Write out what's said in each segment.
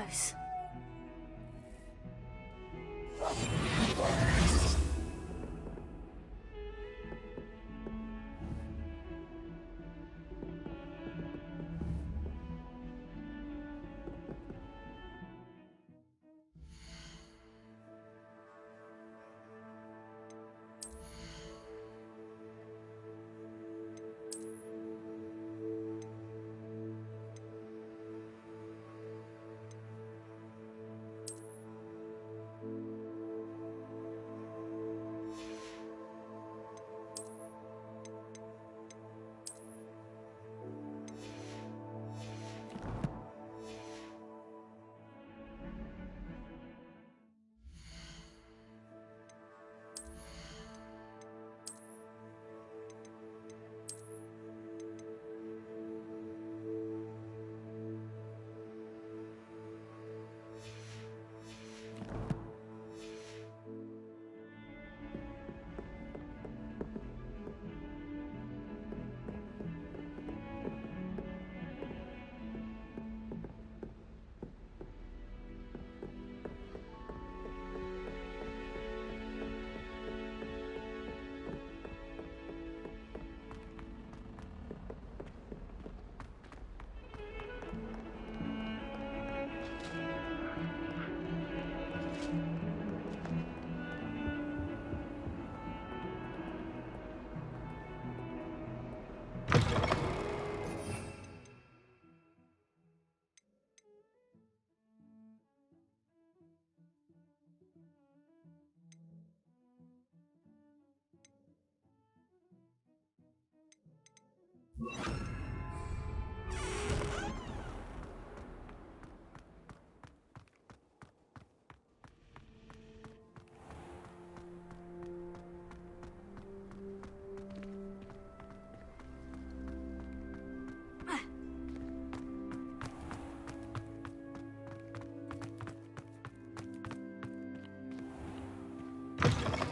close.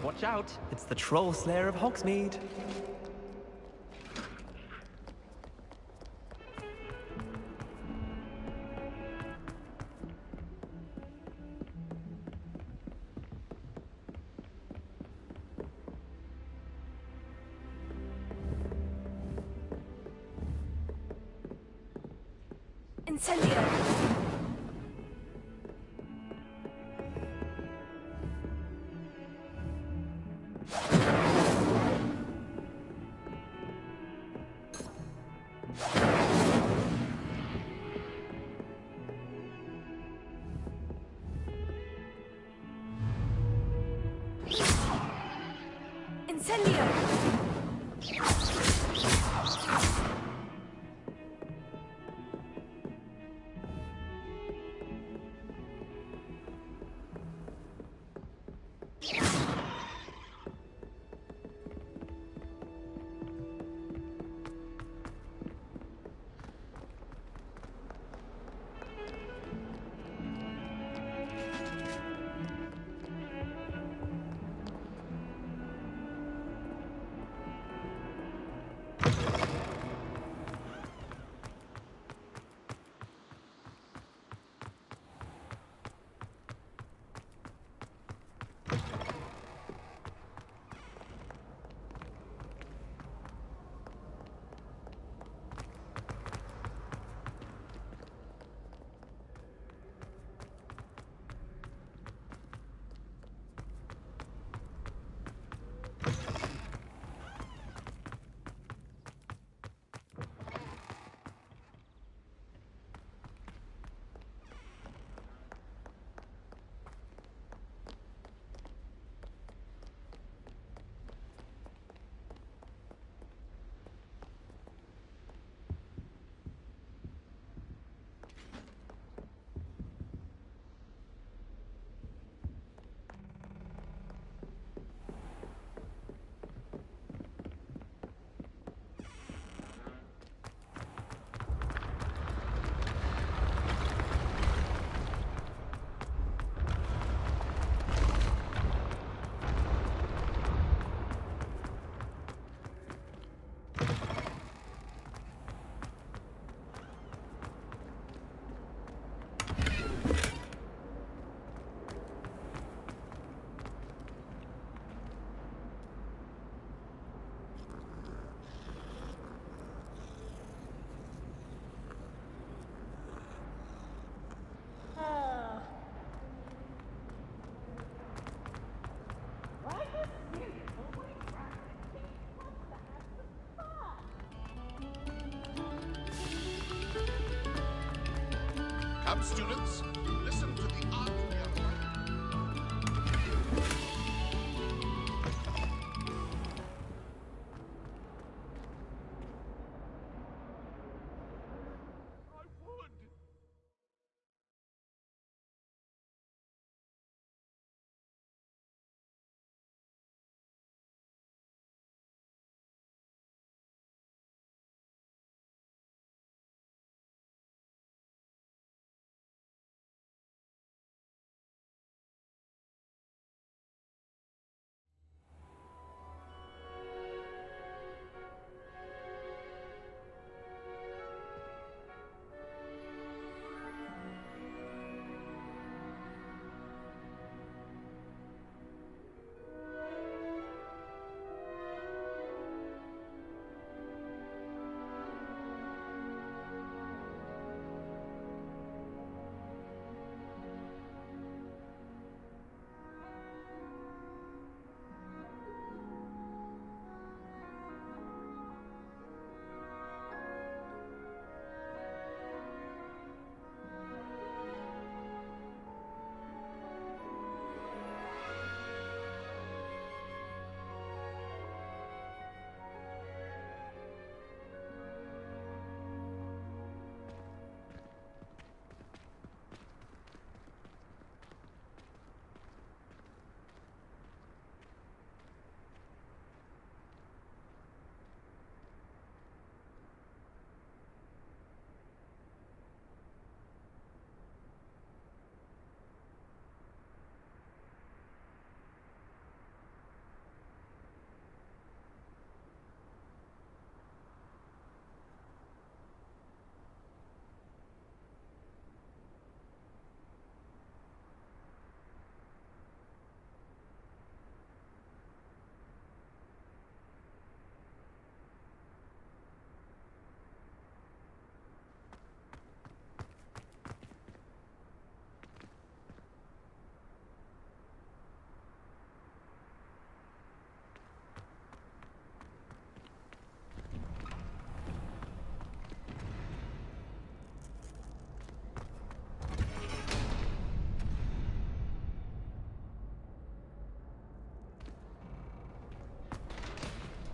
Watch out, it's the Troll Slayer of Hogsmeade. Incendio! Incendio! students. Listen to the art we are playing. I would.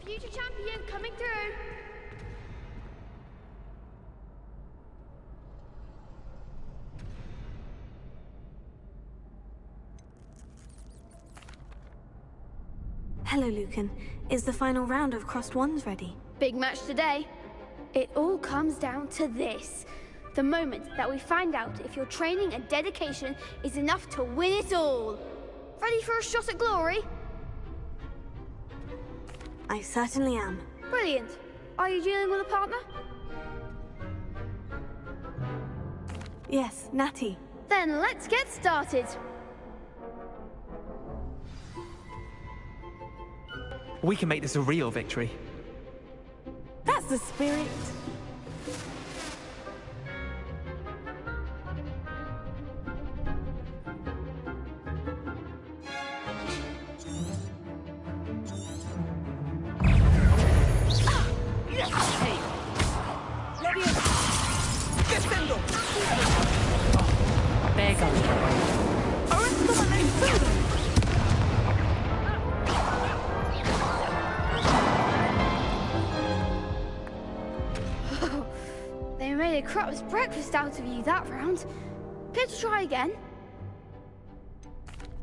Future champion coming through. Hello, Lucan. Is the final round of Crossed Wands ready? Big match today. It all comes down to this. The moment that we find out if your training and dedication is enough to win it all. Ready for a shot at glory? I certainly am. Brilliant. Are you dealing with a partner? Yes, Natty. Then let's get started. We can make this a real victory. That's the spirit. They made a crap's breakfast out of you that round. Care to try again?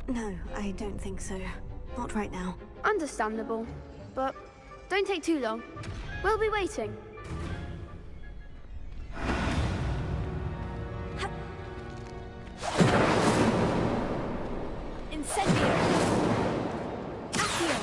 No, I don't think so. Not right now. Understandable. But don't take too long. We'll be waiting. Incendio! Accio!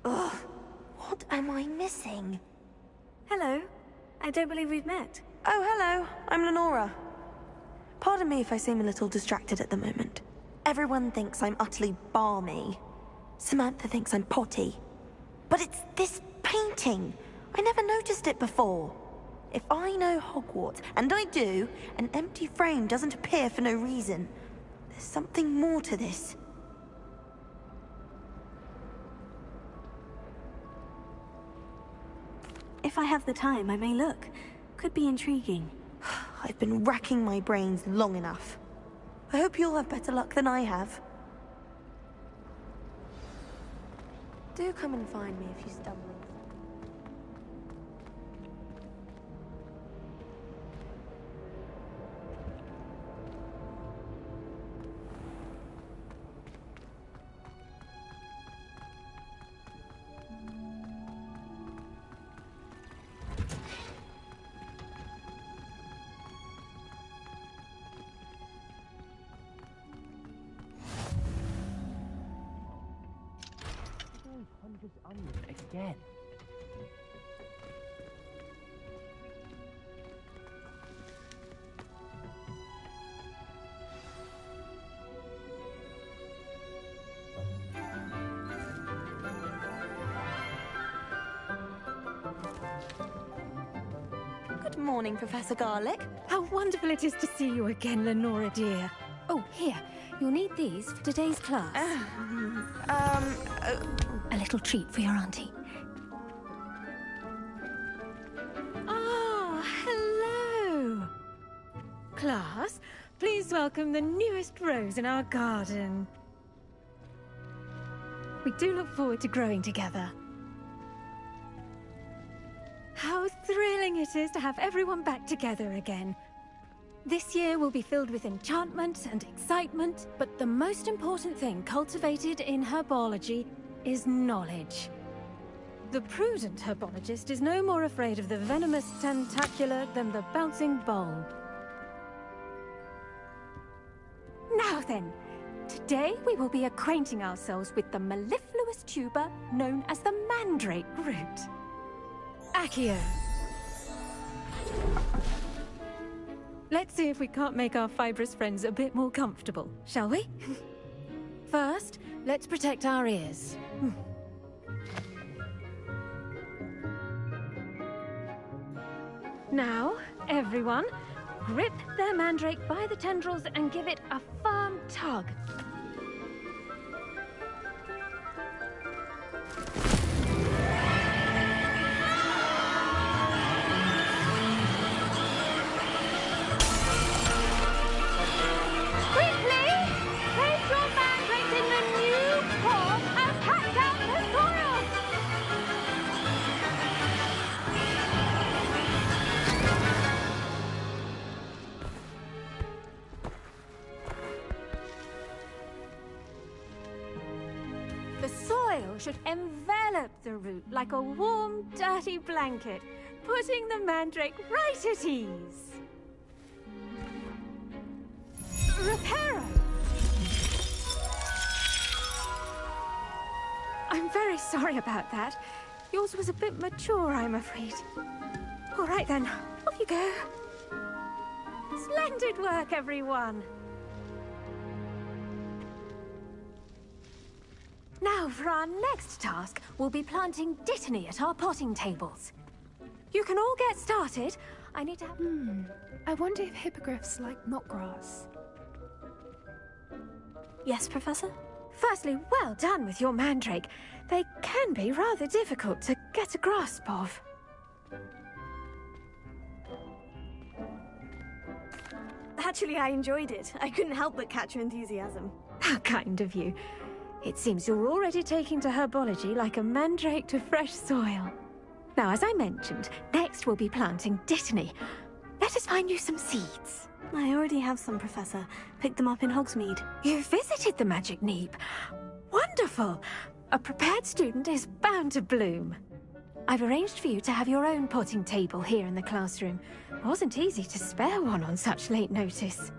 Ugh, what am I missing? Hello. I don't believe we've met. Oh, hello. I'm Lenora. Pardon me if I seem a little distracted at the moment. Everyone thinks I'm utterly balmy. Samantha thinks I'm potty. But it's this painting. I never noticed it before. If I know Hogwarts, and I do, an empty frame doesn't appear for no reason. There's something more to this. If I have the time, I may look. Could be intriguing. I've been racking my brains long enough. I hope you'll have better luck than I have. Do come and find me if you stumble. Hundreds onions again. Good morning, Professor Garlick. How wonderful it is to see you again, Lenora dear. Oh, here. You'll need these for today's class. A little treat for your auntie. Ah, hello! Class, please welcome the newest rose in our garden. We do look forward to growing together. How thrilling it is to have everyone back together again. This year will be filled with enchantment and excitement, but the most important thing cultivated in herbology is knowledge. The prudent herbologist is no more afraid of the venomous tentacular than the bouncing bulb. Now then, today we will be acquainting ourselves with the mellifluous tuber known as the mandrake root. Accio. Let's see if we can't make our fibrous friends a bit more comfortable, shall we? First, let's protect our ears. Now, everyone, grip their mandrake by the tendrils and give it a firm tug. Quickly! Place your mandrakes in the new pot and pack down the soil! The soil should envelop the root like a warm, dirty blanket, putting the mandrake right at ease. Reparo! I'm very sorry about that. Yours was a bit mature, I'm afraid. All right then, off you go. Splendid work, everyone. Now, for our next task, we'll be planting dittany at our potting tables. You can all get started. I need to have... I wonder if hippogriffs like knotgrass. Yes, Professor? Firstly, well done with your mandrake. They can be rather difficult to get a grasp of. Actually, I enjoyed it. I couldn't help but catch your enthusiasm. How kind of you. It seems you're already taking to herbology like a mandrake to fresh soil. Now, as I mentioned, next we'll be planting dittany. Let us find you some seeds. I already have some, Professor. Picked them up in Hogsmeade. You visited the Magic Neep. Wonderful! A prepared student is bound to bloom. I've arranged for you to have your own potting table here in the classroom. It wasn't easy to spare one on such late notice.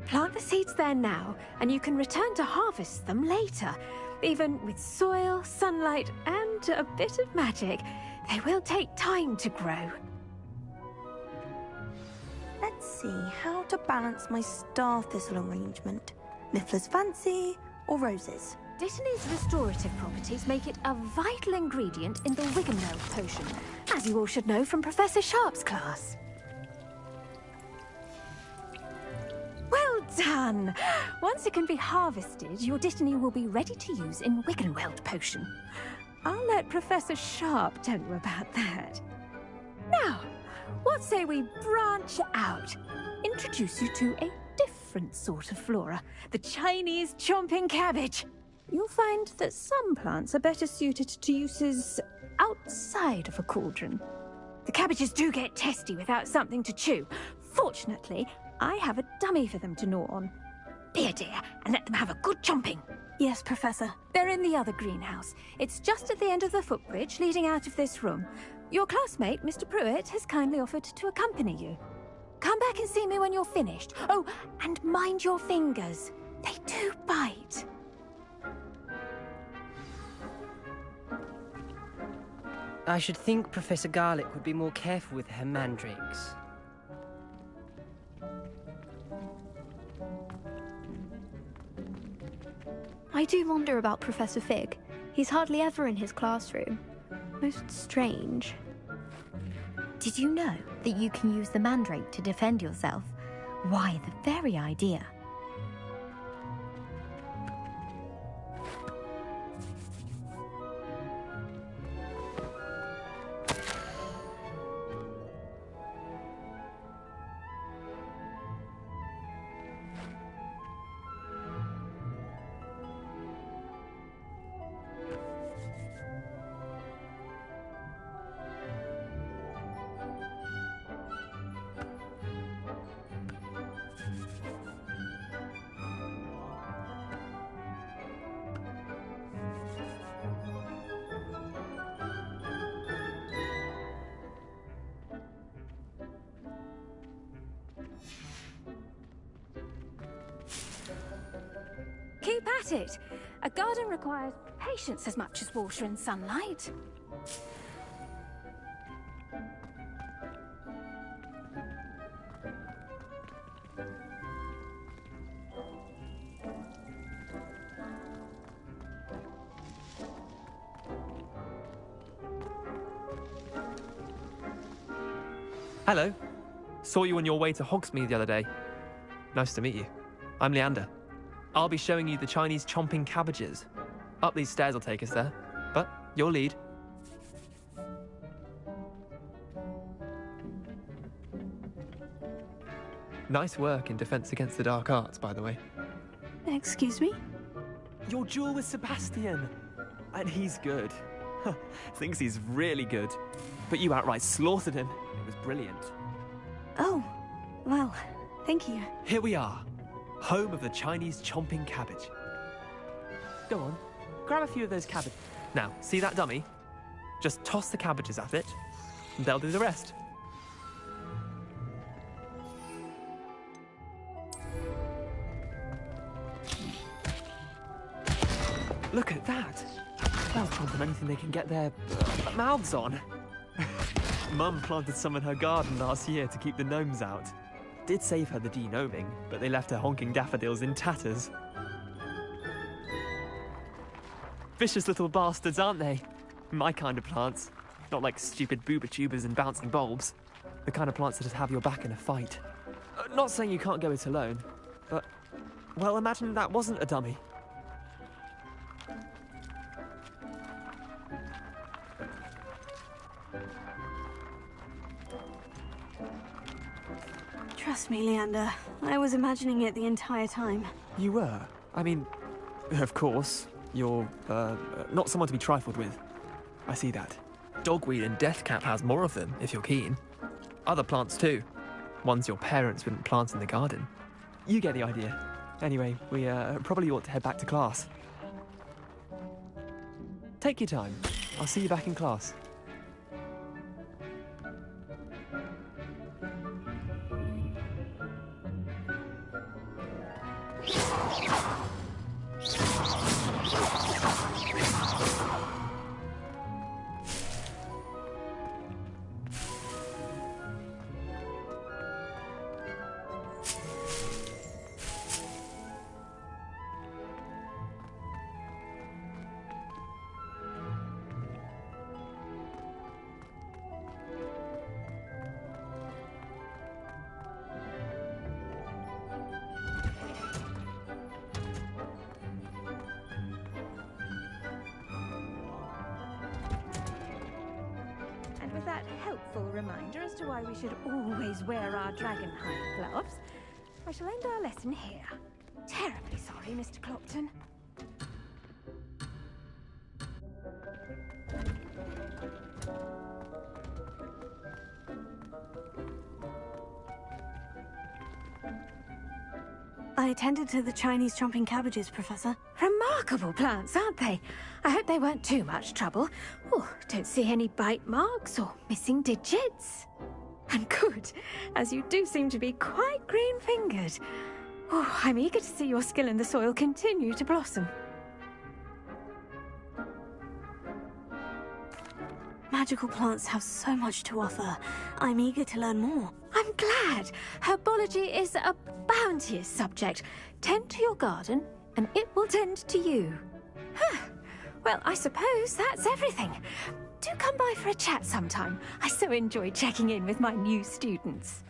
Plant the seeds there now, and you can return to harvest them later. Even with soil, sunlight, and a bit of magic, they will take time to grow. Let's see how to balance my star thistle arrangement. Miffler's Fancy or roses? Dittany's restorative properties make it a vital ingredient in the Wiggenweld potion, as you all should know from Professor Sharp's class. Well done! Once it can be harvested, your dittany will be ready to use in Wiggenweld potion. I'll let Professor Sharp tell you about that. Now, what say we branch out? Introduce you to a different sort of flora, the Chinese chomping cabbage. You'll find that some plants are better suited to uses outside of a cauldron. The cabbages do get testy without something to chew. Fortunately, I have a dummy for them to gnaw on. Be a dear and let them have a good chomping. Yes, Professor. They're in the other greenhouse. It's just at the end of the footbridge leading out of this room. Your classmate, Mr. Pruitt, has kindly offered to accompany you. Come back and see me when you're finished. Oh, and mind your fingers. They do bite. I should think Professor Garlick would be more careful with her mandrakes. I do wonder about Professor Fig. He's hardly ever in his classroom. Most strange. Did you know that you can use the mandrake to defend yourself? Why, the very idea. Keep at it. A garden requires patience as much as water and sunlight. Hello. Saw you on your way to Hogsmeade the other day. Nice to meet you. I'm Leander. I'll be showing you the Chinese chomping cabbages. Up these stairs will take us there, but your lead. Nice work in Defense Against the Dark Arts, by the way. Excuse me? Your duel with Sebastian! And he's good. Thinks he's really good. But you outright slaughtered him. It was brilliant. Oh, well, thank you. Here we are. Home of the Chinese chomping cabbage. Go on, grab a few of those cabbages. Now, see that dummy? Just toss the cabbages at it, and they'll do the rest. Look at that! They'll chomp on anything they can get their mouths on. Mum planted some in her garden last year to keep the gnomes out. Did save her the de-gnoming, but they left her honking daffodils in tatters. Vicious little bastards, aren't they? My kind of plants. Not like stupid booba tubers and bouncing bulbs. The kind of plants that just have your back in a fight. Not saying you can't go it alone, but... well, imagine that wasn't a dummy. Trust me, Leander. I was imagining it the entire time. You were? I mean, of course. You're, not someone to be trifled with. I see that. Dogweed and deathcap has more of them, if you're keen. Other plants too. Ones your parents wouldn't plant in the garden. You get the idea. Anyway, we, probably ought to head back to class. Take your time. I'll see you back in class. That helpful reminder as to why we should always wear our dragonhide gloves, I shall end our lesson here. Terribly sorry, Mr. Clopton. I attended to the Chinese chomping cabbages, Professor. Remarkable plants, aren't they? I hope they weren't too much trouble. Oh, don't see any bite marks or missing digits. And good, as you do seem to be quite green-fingered. Oh, I'm eager to see your skill in the soil continue to blossom. Magical plants have so much to offer. I'm eager to learn more. I'm glad. Herbology is a bounteous subject. Tend to your garden, and it will tend to you. Huh. Well, I suppose that's everything. Do come by for a chat sometime. I so enjoy checking in with my new students.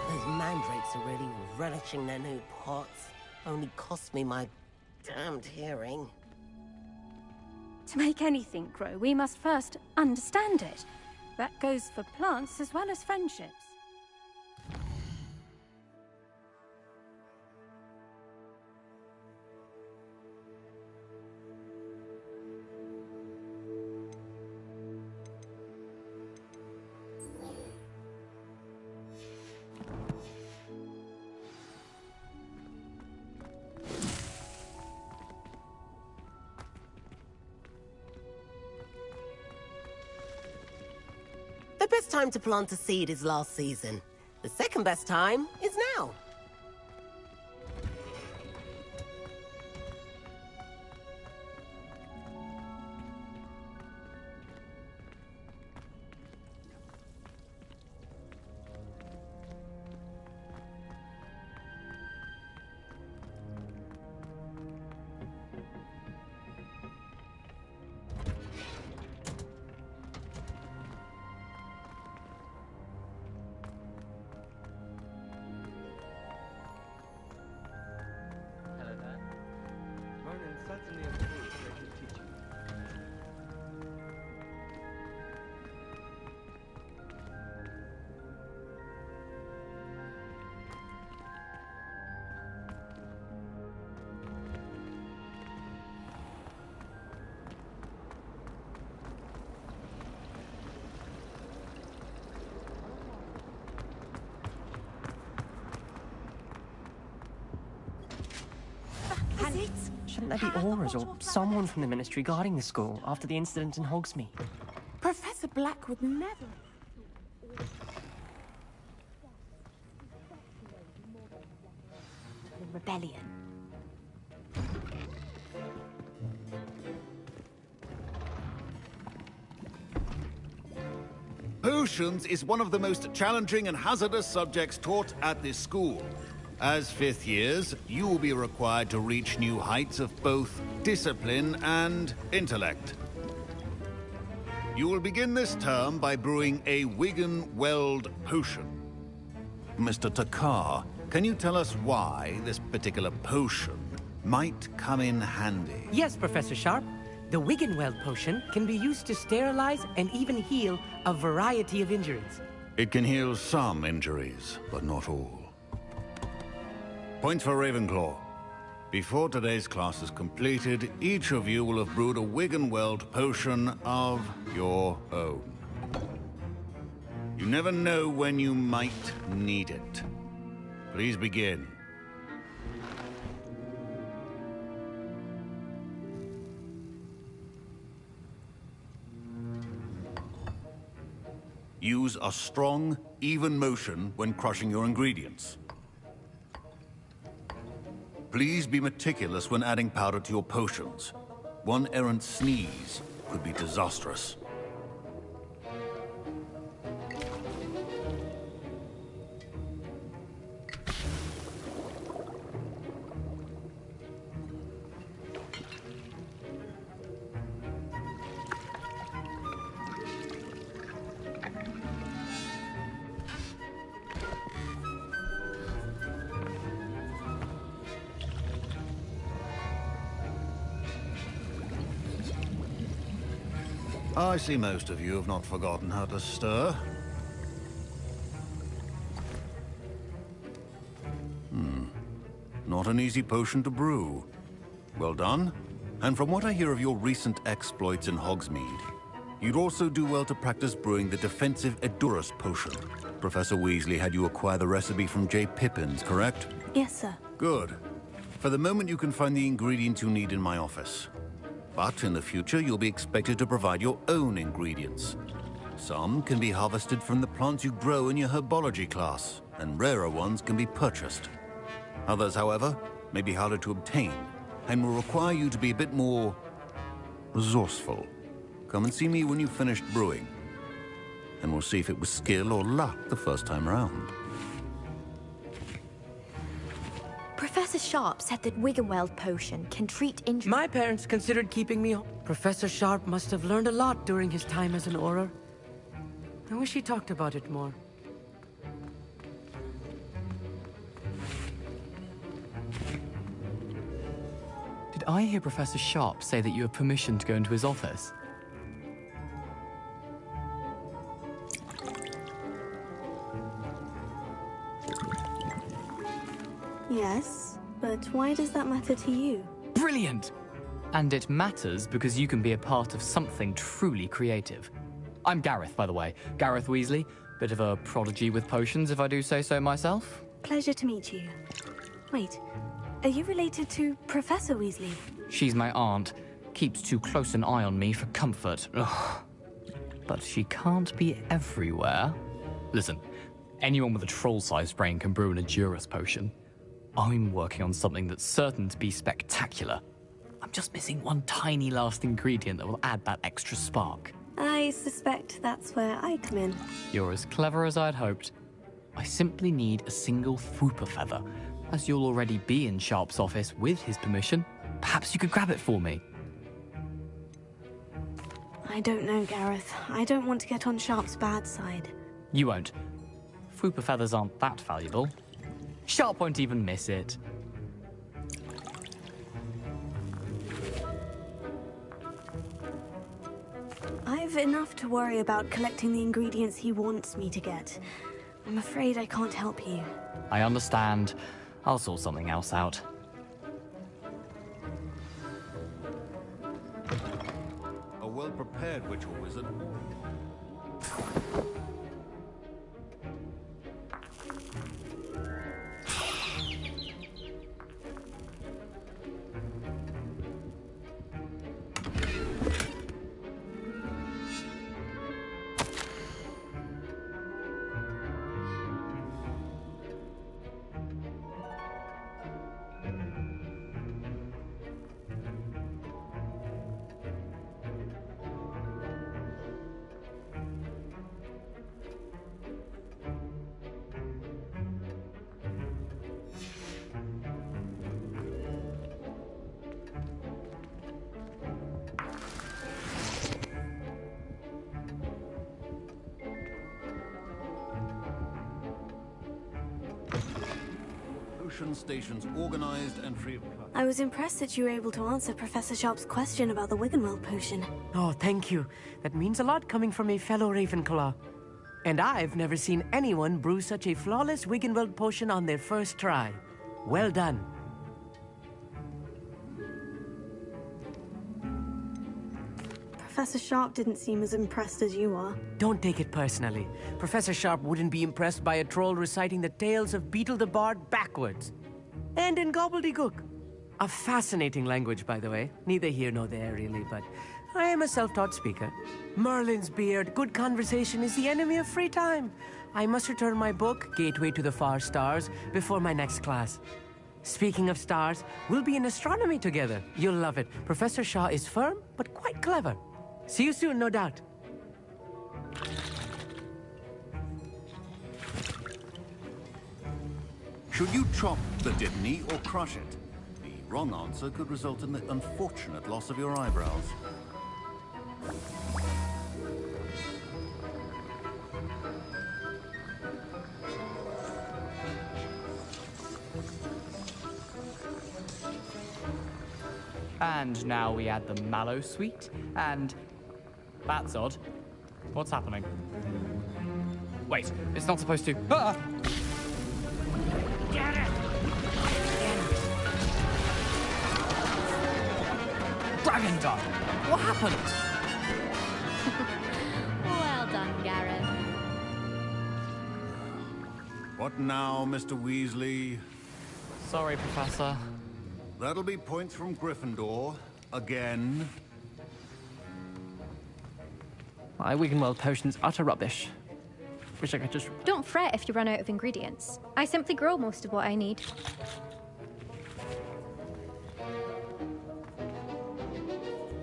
Those mandrakes are really relishing their new pots. Only cost me my damned hearing. To make anything grow, we must first understand it. That goes for plants as well as friendships. The best time to plant a seed is last season. The second best time is now. Shouldn't there be Auras or someone from the Ministry guarding the school after the incident in Hogsmeade? Professor Black would never. The rebellion. Potions is one of the most challenging and hazardous subjects taught at this school. As fifth years, you will be required to reach new heights of both discipline and intellect. You will begin this term by brewing a Wigan-Weld potion. Mr. Takar, can you tell us why this particular potion might come in handy? Yes, Professor Sharp. The Wiggenweld potion can be used to sterilize and even heal a variety of injuries. It can heal some injuries, but not all. Points for Ravenclaw. Before today's class is completed, each of you will have brewed a Wiggenweld potion of your own. You never know when you might need it. Please begin. Use a strong, even motion when crushing your ingredients. Please be meticulous when adding powder to your potions. One errant sneeze could be disastrous. I see most of you have not forgotten how to stir. Not an easy potion to brew. Well done. And from what I hear of your recent exploits in Hogsmeade, you'd also do well to practice brewing the defensive Edurus potion. Professor Weasley had you acquire the recipe from J. Pippins, correct? Yes, sir. Good. For the moment, you can find the ingredients you need in my office. But in the future, you'll be expected to provide your own ingredients. Some can be harvested from the plants you grow in your herbology class, and rarer ones can be purchased. Others, however, may be harder to obtain, and will require you to be a bit more resourceful. Come and see me when you've finished brewing, and we'll see if it was skill or luck the first time around. Professor Sharp said that Wiggenweld potion can treat injuries. My parents considered keeping me home. Professor Sharp must have learned a lot during his time as an Auror. I wish he talked about it more. Did I hear Professor Sharp say that you have permission to go into his office? Yes, but why does that matter to you? Brilliant! And it matters because you can be a part of something truly creative. I'm Gareth, by the way. Gareth Weasley. Bit of a prodigy with potions, if I do say so myself. Pleasure to meet you. Wait, are you related to Professor Weasley? She's my aunt. Keeps too close an eye on me for comfort. Ugh. But she can't be everywhere. Listen, anyone with a troll-sized brain can brew an Edurus potion. I'm working on something that's certain to be spectacular. I'm just missing one tiny last ingredient that will add that extra spark. I suspect that's where I come in. You're as clever as I'd hoped. I simply need a single Fwooper feather. As you'll already be in Sharp's office with his permission, perhaps you could grab it for me. I don't know, Gareth. I don't want to get on Sharp's bad side. You won't. Fwooper feathers aren't that valuable. Sharp won't even miss it. I've enough to worry about collecting the ingredients he wants me to get. I'm afraid I can't help you. I understand. I'll sort something else out. A well-prepared witch or wizard. potion stations organized and free of clutter. I was impressed that you were able to answer Professor Sharp's question about the Wiggenweld potion. Oh, thank you. That means a lot coming from a fellow Ravenclaw. And I've never seen anyone brew such a flawless Wiggenweld potion on their first try. Well done. Professor Sharp didn't seem as impressed as you are. Don't take it personally. Professor Sharp wouldn't be impressed by a troll reciting the tales of Beetle the Bard backwards. And in gobbledygook. A fascinating language, by the way. Neither here nor there, really, but I am a self-taught speaker. Merlin's beard, good conversation is the enemy of free time. I must return my book, Gateway to the Far Stars, before my next class. Speaking of stars, we'll be in astronomy together. You'll love it. Professor Shaw is firm, but quite clever. See you soon, no doubt. Should you chop the Dittany or crush it? The wrong answer could result in the unfortunate loss of your eyebrows. And now we add the mallow sweet, and that's odd. What's happening? Wait, it's not supposed to. Ah! Get it! Dragon Dog! What happened? Well done, Gareth. What now, Mr. Weasley? Sorry, Professor. That'll be points from Gryffindor. Again. My Wiggenweld potion's utter rubbish. Wish I could just... Don't fret if you run out of ingredients. I simply grow most of what I need.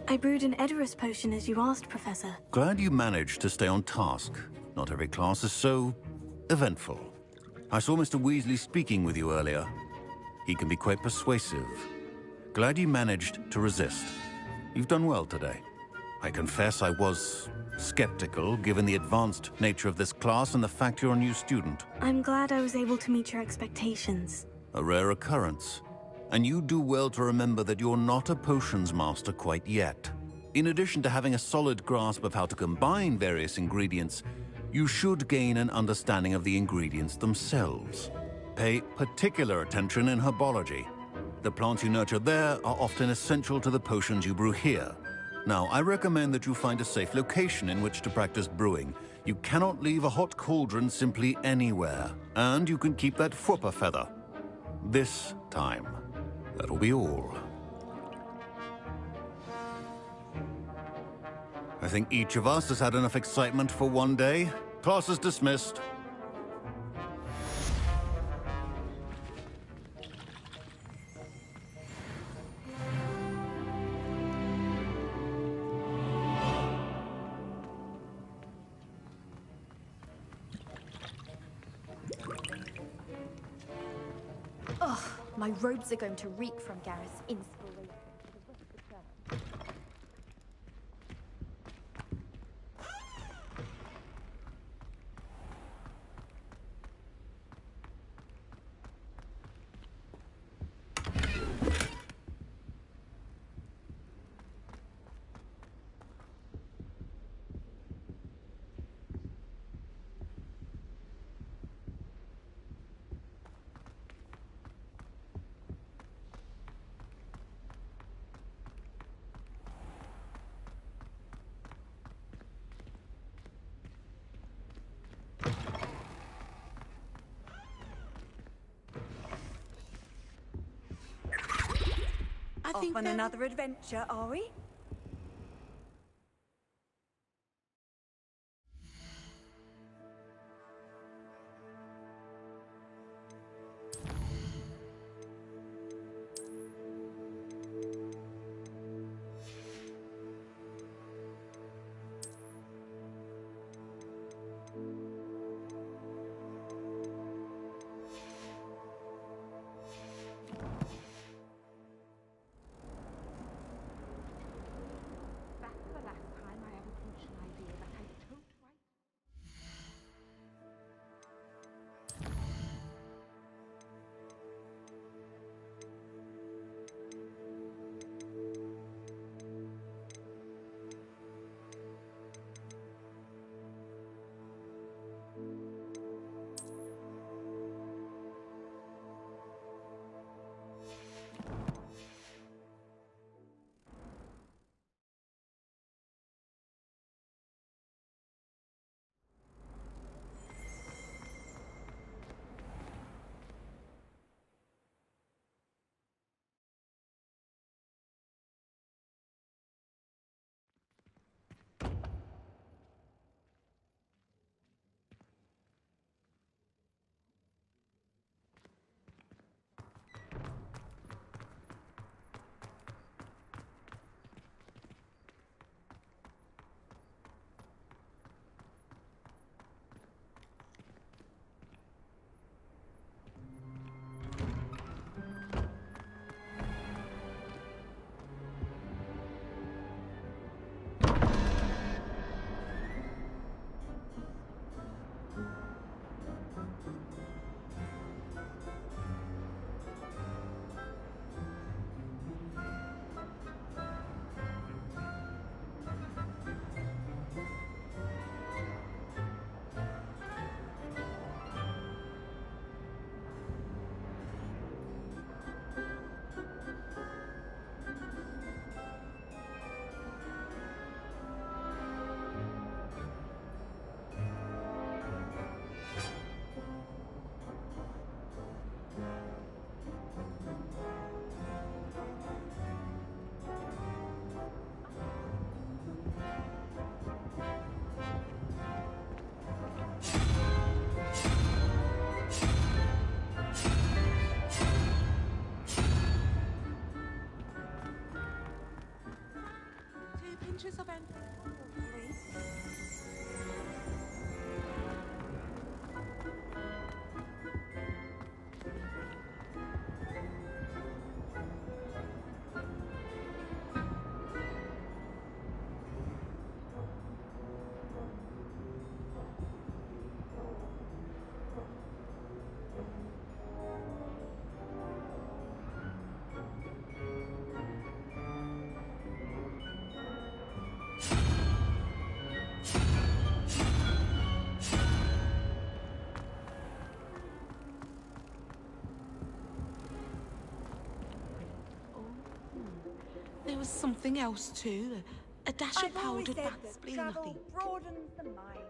I brewed an Edorus potion as you asked, Professor. Glad you managed to stay on task. Not every class is so eventful. I saw Mr. Weasley speaking with you earlier. He can be quite persuasive. Glad you managed to resist. You've done well today. I confess I was skeptical, given the advanced nature of this class and the fact you're a new student. I'm glad I was able to meet your expectations. A rare occurrence. And you do well to remember that you're not a potions master quite yet. In addition to having a solid grasp of how to combine various ingredients, you should gain an understanding of the ingredients themselves. Pay particular attention in herbology. The plants you nurture there are often essential to the potions you brew here. Now, I recommend that you find a safe location in which to practice brewing. You cannot leave a hot cauldron simply anywhere. And you can keep that Fwooper feather. This time. That'll be all. I think each of us has had enough excitement for one day. Class is dismissed. Ugh, my robes are going to reek from Gareth's inspiration. Off on another adventure, are we? Adventures of There was something else too. A dash of powdered bat spleen, I think. Broadens the mind.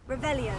Revelio.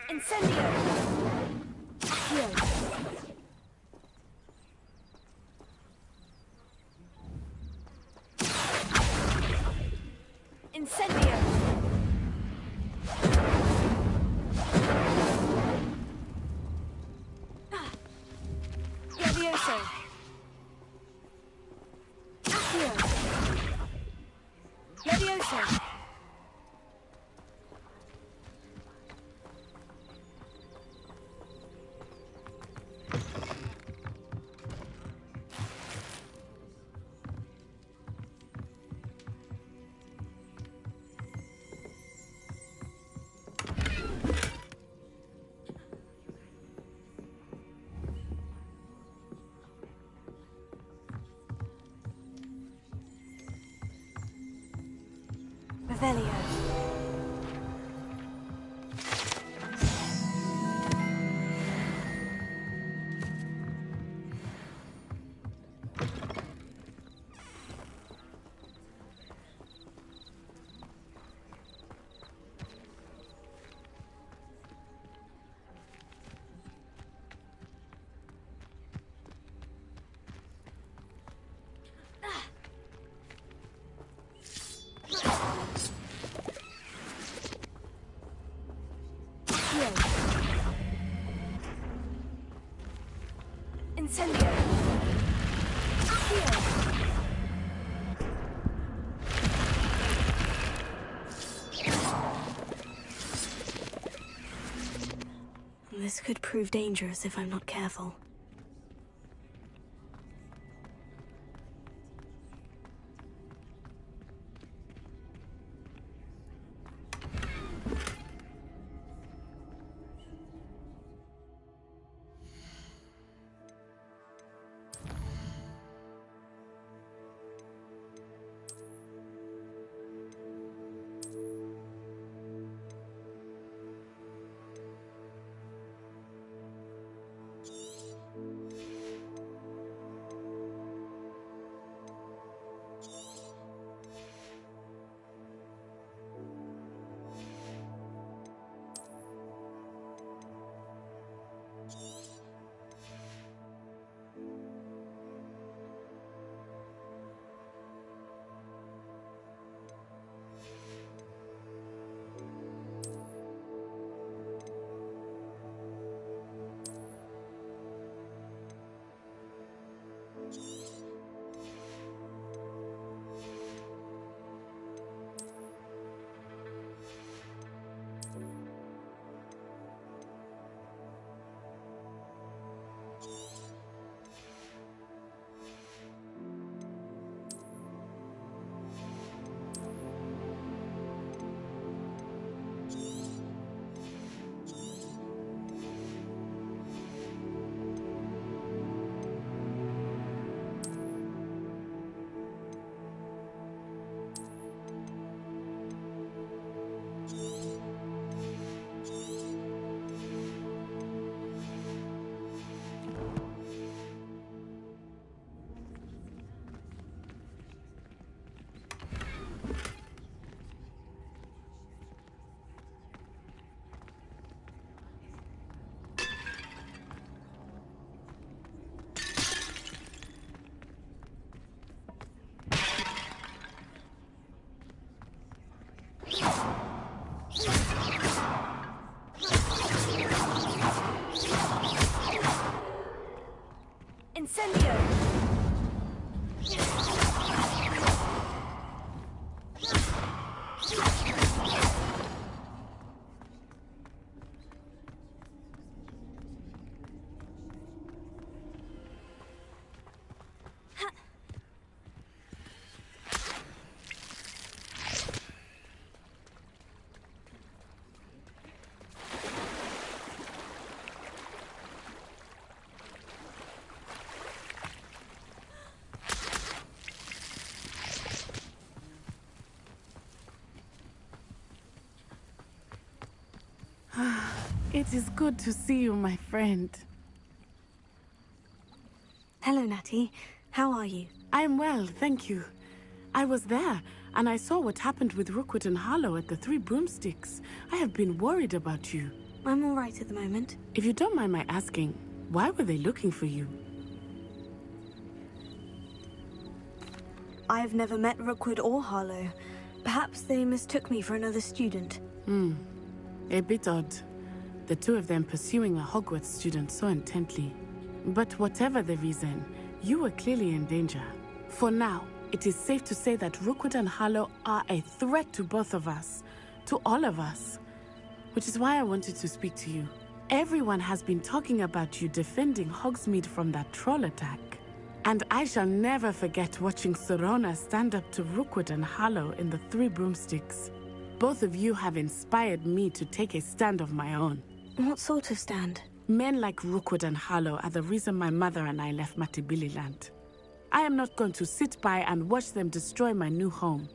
Incendio! Accio! Incendio! Levioso! Accio! Levioso! Revelio. Incendio. This could prove dangerous if I'm not careful. Incendio! It is good to see you, my friend. Hello, Natty. How are you? I am well, thank you. I was there, and I saw what happened with Rookwood and Harlow at the Three Broomsticks. I have been worried about you. I'm all right at the moment. If you don't mind my asking, why were they looking for you? I've never met Rookwood or Harlow. Perhaps they mistook me for another student. A bit odd. The two of them pursuing a Hogwarts student so intently. But whatever the reason, you were clearly in danger. For now, it is safe to say that Rookwood and Harlow are a threat to both of us. To all of us. Which is why I wanted to speak to you. Everyone has been talking about you defending Hogsmeade from that troll attack. And I shall never forget watching Sorona stand up to Rookwood and Harlow in the Three Broomsticks. Both of you have inspired me to take a stand of my own. What sort of stand? Men like Rookwood and Harlow are the reason my mother and I left Matibili Land. I am not going to sit by and watch them destroy my new home.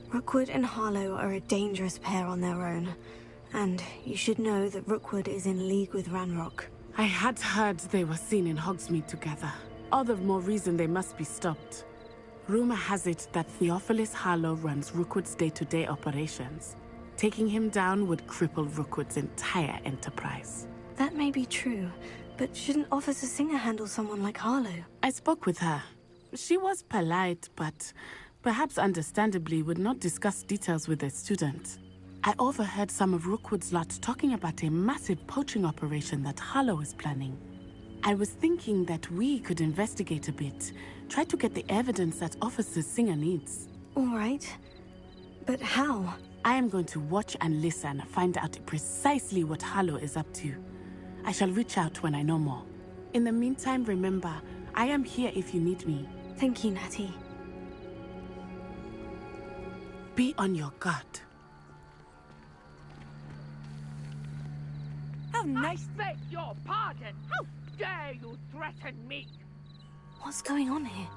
Rookwood and Harlow are a dangerous pair on their own. And you should know that Rookwood is in league with Ranrock. I had heard they were seen in Hogsmeade together. All the more reason they must be stopped. Rumor has it that Theophilus Harlow runs Rookwood's day-to-day operations. Taking him down would cripple Rookwood's entire enterprise. That may be true, but shouldn't Officer Singer handle someone like Harlow? I spoke with her. She was polite, but perhaps understandably would not discuss details with a student. I overheard some of Rookwood's lot talking about a massive poaching operation that Harlow is planning. I was thinking that we could investigate a bit, try to get the evidence that Officer Singer needs. All right. But how? I am going to watch and listen, find out precisely what Harlow is up to. I shall reach out when I know more. In the meantime, remember, I am here if you need me. Thank you, Natty. Be on your guard. How nice. I beg your pardon. How dare you threaten me? What's going on here?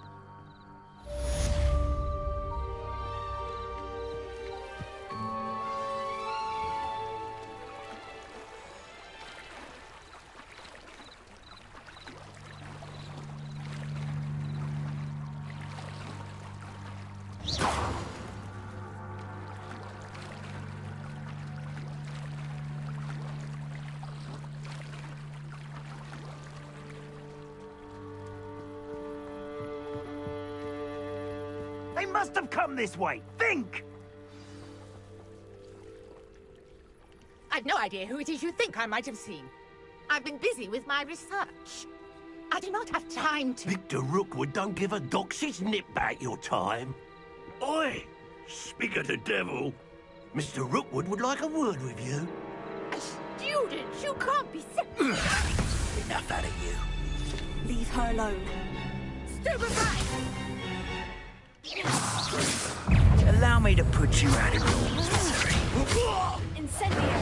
They must have come this way. Think! I've no idea who it is you think I might have seen. I've been busy with my research. I do not have time to... Victor Rookwood don't give a doxy's nip back your time. Oi! Speak of the devil. Mr. Rookwood would like a word with you. A student? You can't be serious. Enough out of you. Leave her alone. Stupefy! Allow me to put you out of your misery. Incendio!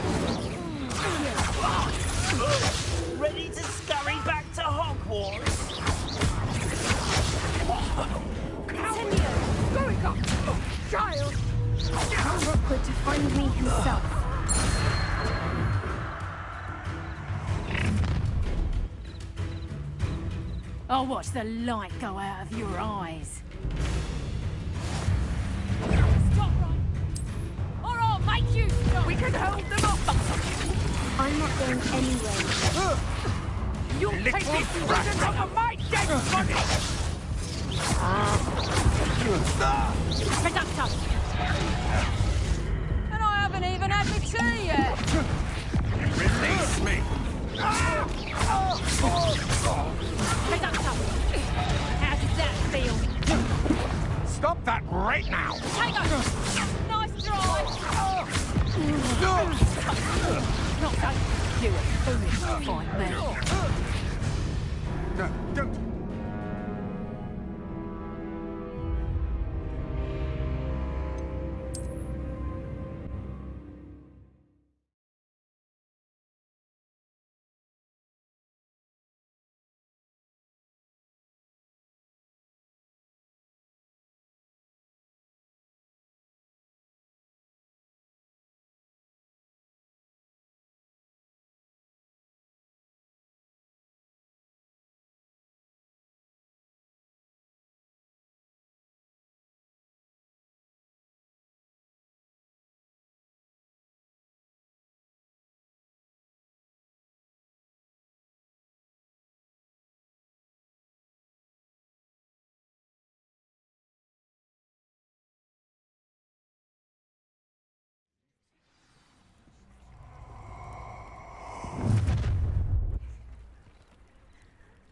Ready to scurry back to Hogwarts? Incendio! Going up! Child! Tell Rookwood to find me himself. I'll watch the light go out of your eyes. Stop right! Or I'll make you stop! We can hold them off! I'm not going anywhere. You'll take this prison over my dead body! Reducto! And I haven't even had my tea yet! Release me! Reducto! How does that feel? Stop that right now! Take us! Nice drive! Not so. You a foolish fine man. No, don't!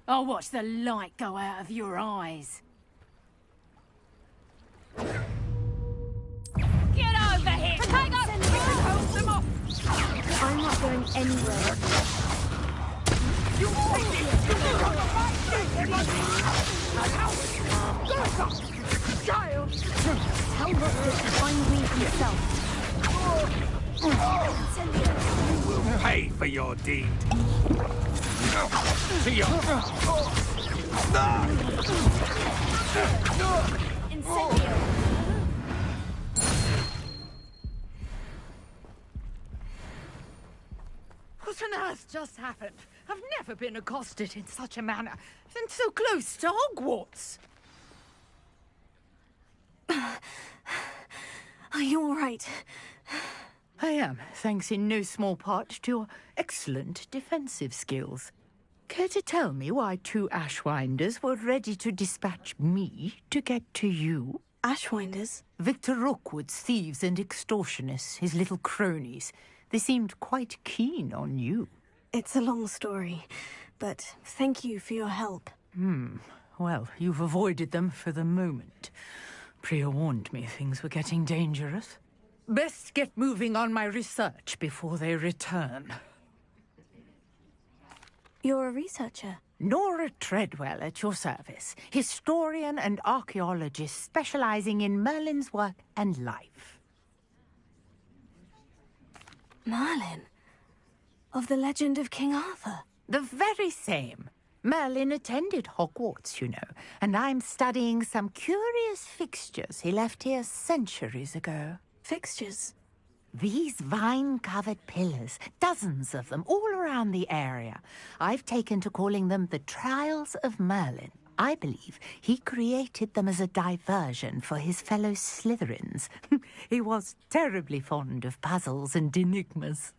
I'll watch the light go out of your eyes. Get over here! Take us! Hold them off! I'm not going anywhere. You take this! Child! Tell Rookwood to find me himself. You will pay for your deed. To your... Incendio! What on earth just happened? I've never been accosted in such a manner, and so close to Hogwarts. Are you all right? I am, thanks in no small part to your excellent defensive skills. Care to tell me why 2 Ashwinders were ready to dispatch me to get to you? Ashwinders? Victor Rookwood's thieves and extortionists, his little cronies. They seemed quite keen on you. It's a long story, but thank you for your help. Well, you've avoided them for the moment. Priya warned me things were getting dangerous. Best get moving on my research before they return. You're a researcher? Nora Treadwell at your service. Historian and archaeologist specializing in Merlin's work and life. Merlin? Of the legend of King Arthur? The very same. Merlin attended Hogwarts, you know, and I'm studying some curious fixtures he left here centuries ago. Fixtures? These vine-covered pillars, dozens of them, all around the area. I've taken to calling them the Trials of Merlin. I believe he created them as a diversion for his fellow Slytherins. He was terribly fond of puzzles and enigmas.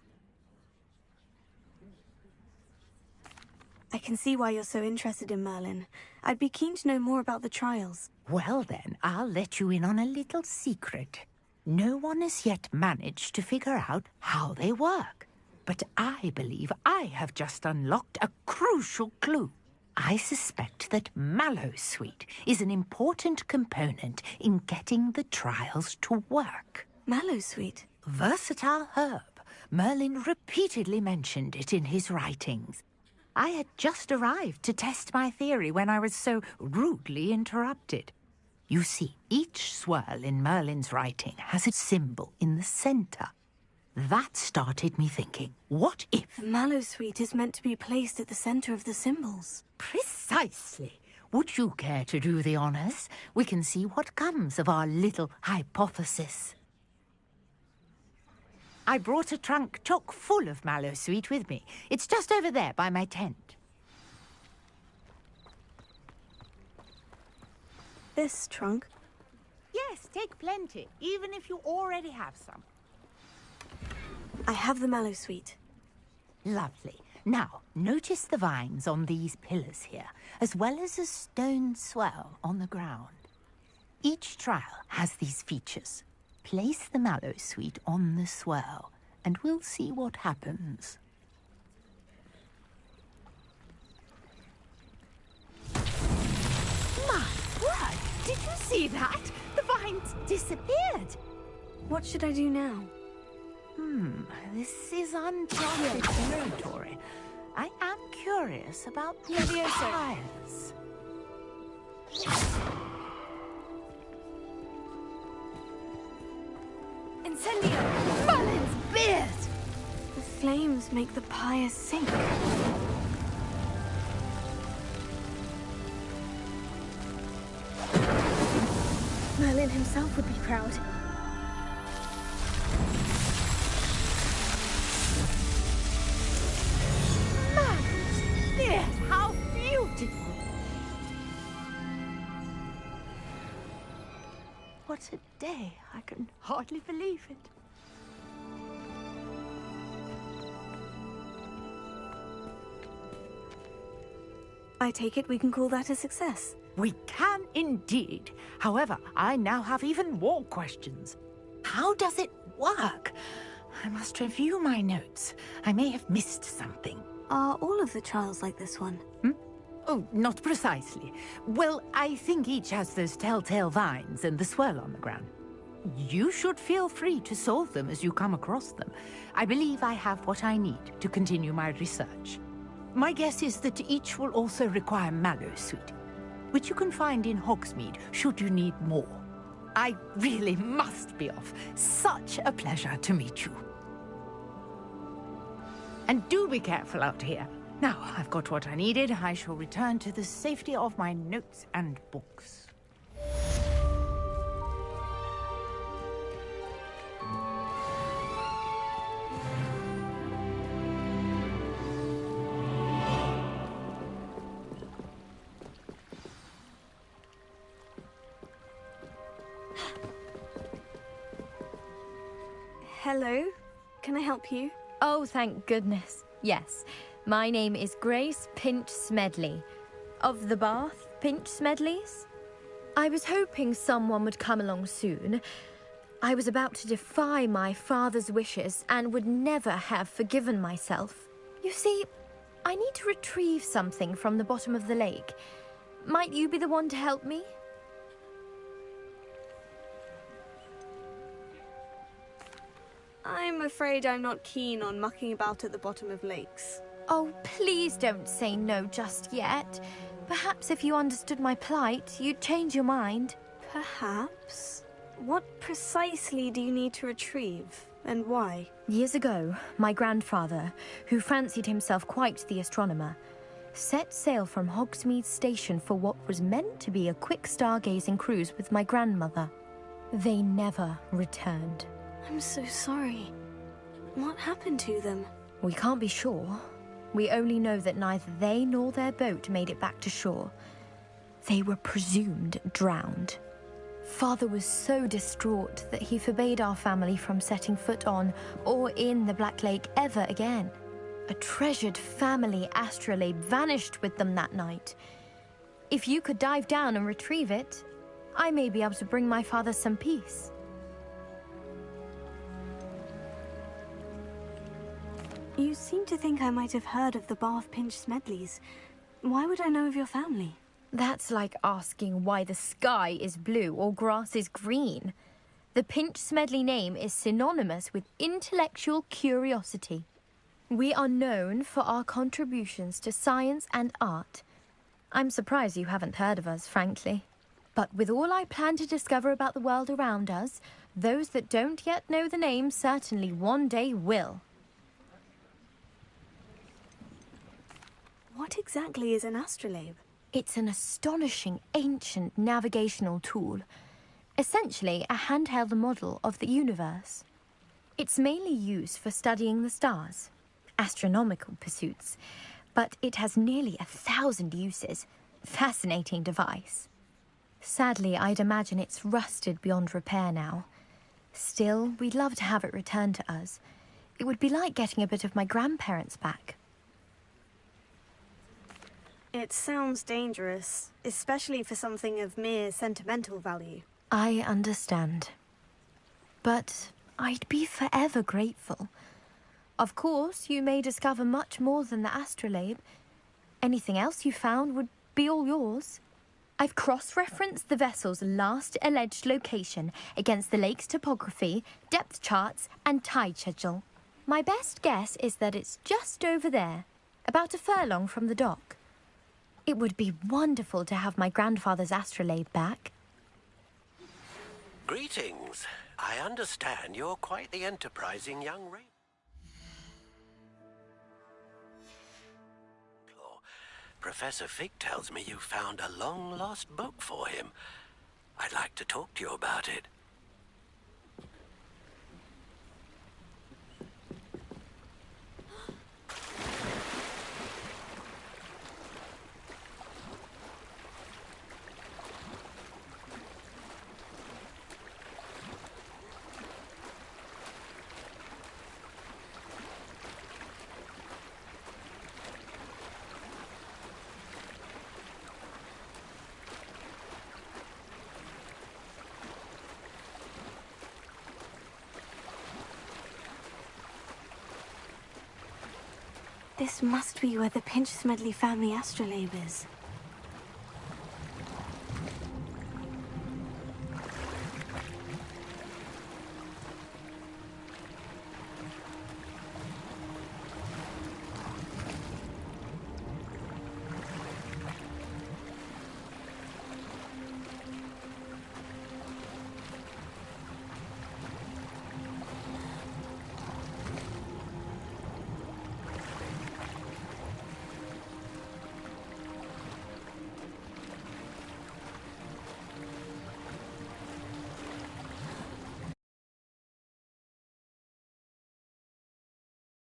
I can see why you're so interested in Merlin. I'd be keen to know more about the trials. Well then, I'll let you in on a little secret. No one has yet managed to figure out how they work. But I believe I have just unlocked a crucial clue. I suspect that Mallowsweet is an important component in getting the trials to work. Mallowsweet? Versatile herb. Merlin repeatedly mentioned it in his writings. I had just arrived to test my theory when I was so rudely interrupted. You see, each swirl in Merlin's writing has a symbol in the center. That started me thinking, what if... The Mallowsweet is meant to be placed at the center of the symbols. Precisely. Would you care to do the honors? We can see what comes of our little hypothesis. I brought a trunk chock full of Mallowsweet with me. It's just over there by my tent. This trunk? Yes, take plenty, even if you already have some. I have the Mallowsweet. Lovely. Now, notice the vines on these pillars here, as well as a stone swell on the ground. Each trial has these features. Place the Mallowsweet on the swell, and we'll see what happens. My word! Did you see that? The vines disappeared. What should I do now? This is uncharted territory. I am curious about the trials. Incendio! Merlin's beard! The flames make the pyre sink. Merlin himself would be proud. Merlin's beard! How beautiful! What a day. I can hardly believe it. I take it we can call that a success. We can indeed. However, I now have even more questions. How does it work? I must review my notes. I may have missed something. Are all of the trials like this one? Oh, not precisely. Well, I think each has those telltale vines and the swirl on the ground. You should feel free to solve them as you come across them. I believe I have what I need to continue my research. My guess is that each will also require Mallowsweet, which you can find in Hogsmeade should you need more. I really must be off. Such a pleasure to meet you. And do be careful out here. Now, I've got what I needed. I shall return to the safety of my notes and books. Hello. Can I help you? Oh, thank goodness. Yes. My name is Grace Pinch Smedley. Of the Bath Pinch Smedleys? I was hoping someone would come along soon. I was about to defy my father's wishes and would never have forgiven myself. You see, I need to retrieve something from the bottom of the lake. Might you be the one to help me? I'm afraid I'm not keen on mucking about at the bottom of lakes. Oh, please don't say no just yet. Perhaps if you understood my plight, you'd change your mind. Perhaps? What precisely do you need to retrieve, and why? Years ago, my grandfather, who fancied himself quite the astronomer, set sail from Hogsmeade Station for what was meant to be a quick stargazing cruise with my grandmother. They never returned. I'm so sorry. What happened to them? We can't be sure. We only know that neither they nor their boat made it back to shore. They were presumed drowned. Father was so distraught that he forbade our family from setting foot on or in the Black Lake ever again. A treasured family astrolabe vanished with them that night. If you could dive down and retrieve it, I may be able to bring my father some peace. You seem to think I might have heard of the Bath Pinch Smedleys. Why would I know of your family? That's like asking why the sky is blue or grass is green. The Pinch Smedley name is synonymous with intellectual curiosity. We are known for our contributions to science and art. I'm surprised you haven't heard of us, frankly. But with all I plan to discover about the world around us, those that don't yet know the name certainly one day will. What exactly is an astrolabe? It's an astonishing ancient navigational tool. Essentially a handheld model of the universe. It's mainly used for studying the stars, astronomical pursuits, but it has nearly 1,000 uses. Fascinating device. Sadly, I'd imagine it's rusted beyond repair now. Still, we'd love to have it returned to us. It would be like getting a bit of my grandparents back. It sounds dangerous, especially for something of mere sentimental value. I understand. But I'd be forever grateful. Of course, you may discover much more than the astrolabe. Anything else you found would be all yours. I've cross-referenced the vessel's last alleged location against the lake's topography, depth charts, and tide schedule. My best guess is that it's just over there, about a furlong from the dock. It would be wonderful to have my grandfather's astrolabe back. Greetings. I understand you're quite the enterprising young ranger. Professor Fig tells me you found a long-lost book for him. I'd like to talk to you about it. This must be where the Pinch Smedley family astrolabe is.